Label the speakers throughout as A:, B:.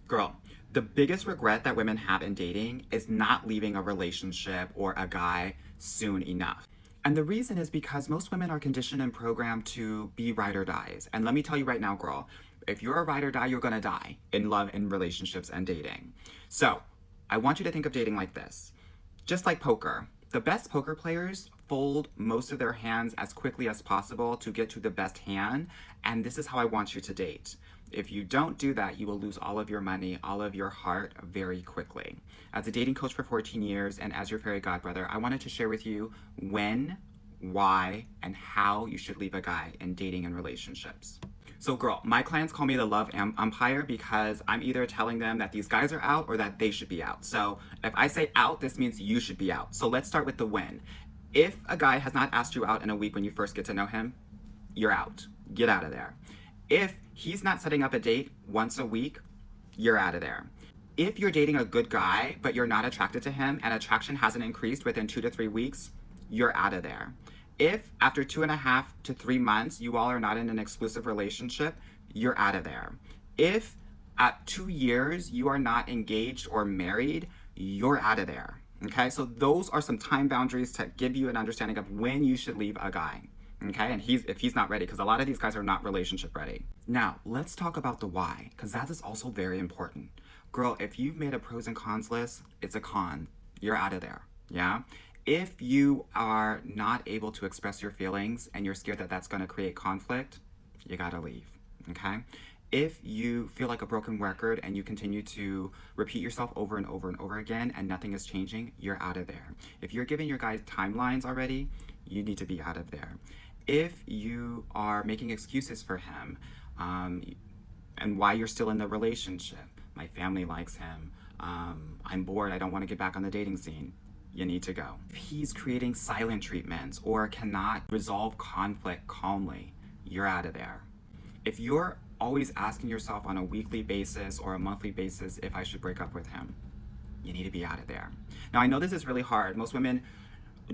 A: Girl, the biggest regret that women have in dating is not leaving a relationship or a guy soon enough. And the reason is because most women are conditioned and programmed to be ride or dies. And let me tell you right now, girl, if you're a ride or die, you're gonna die in love, in relationships, and dating. So I want you to think of dating like this. Just like poker, the best poker players fold most of their hands as quickly as possible to get to the best hand, and this is how I want you to date. If you don't do that, you will lose all of your money, all of your heart very quickly. As a dating coach for 14 years and as your fairy godbrother, I wanted to share with you when, why, and how you should leave a guy in dating and relationships. So girl, my clients call me the love umpire because I'm either telling them that these guys are out or that they should be out. So if I say out, this means you should be out. So let's start with the win. If a guy has not asked you out in a week when you first get to know him, you're out. Get out of there. If he's not setting up a date once a week, you're out of there. If you're dating a good guy, but you're not attracted to him and attraction hasn't increased within 2 to 3 weeks, you're out of there. If after 2.5 to 3 months, you all are not in an exclusive relationship, you're out of there. If at 2 years, you are not engaged or married, you're out of there. Okay, so those are some time boundaries to give you an understanding of when you should leave a guy. Okay, and if he's not ready, because a lot of these guys are not relationship ready. Now, let's talk about the why, because that is also very important. Girl, if you've made a pros and cons list, it's a con. You're out of there. Yeah? If you are not able to express your feelings and you're scared that that's going to create conflict, you got to leave. Okay? If you feel like a broken record and you continue to repeat yourself over and over and over again and nothing is changing, you're out of there. If you're giving your guys timelines already, you need to be out of there. If you are making excuses for him and why you're still in the relationship, my family likes him, I'm bored, I don't want to get back on the dating scene, you need to go. If he's creating silent treatments or cannot resolve conflict calmly, you're out of there. If you're always asking yourself on a weekly basis or a monthly basis if I should break up with him, you need to be out of there. Now, I know this is really hard. Most women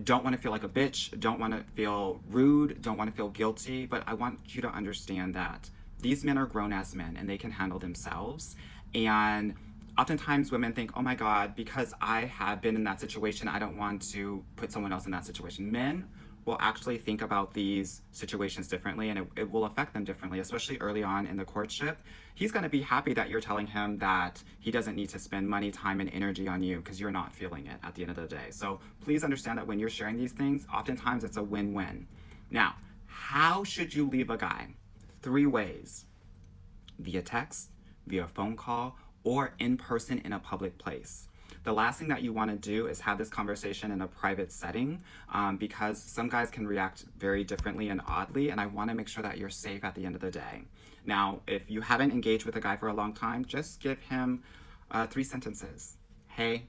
A: don't want to feel like a bitch, don't want to feel rude, don't want to feel guilty, but I want you to understand that these men are grown-ass men and they can handle themselves. And oftentimes women think, oh my God, because I have been in that situation, I don't want to put someone else in that situation. Men will actually think about these situations differently and it will affect them differently, especially early on in the courtship. He's going to be happy that you're telling him that he doesn't need to spend money, time, and energy on you because you're not feeling it at the end of the day. So please understand that when you're sharing these things, oftentimes it's a win-win. Now, how should you leave a guy? 3 ways: via text, via phone call, or in person in a public place. The last thing that you want to do is have this conversation in a private setting because some guys can react very differently and oddly, and I want to make sure that you're safe at the end of the day. Now, if you haven't engaged with a guy for a long time, just give him 3 sentences. Hey,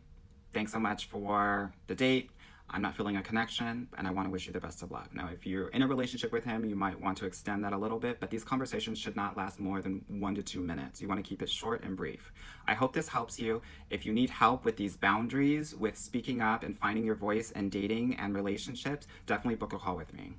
A: thanks so much for the date. I'm not feeling a connection, and I want to wish you the best of luck. Now, if you're in a relationship with him, you might want to extend that a little bit, but these conversations should not last more than 1 to 2 minutes. You want to keep it short and brief. I hope this helps you. If you need help with these boundaries, with speaking up and finding your voice in dating and relationships, definitely book a call with me.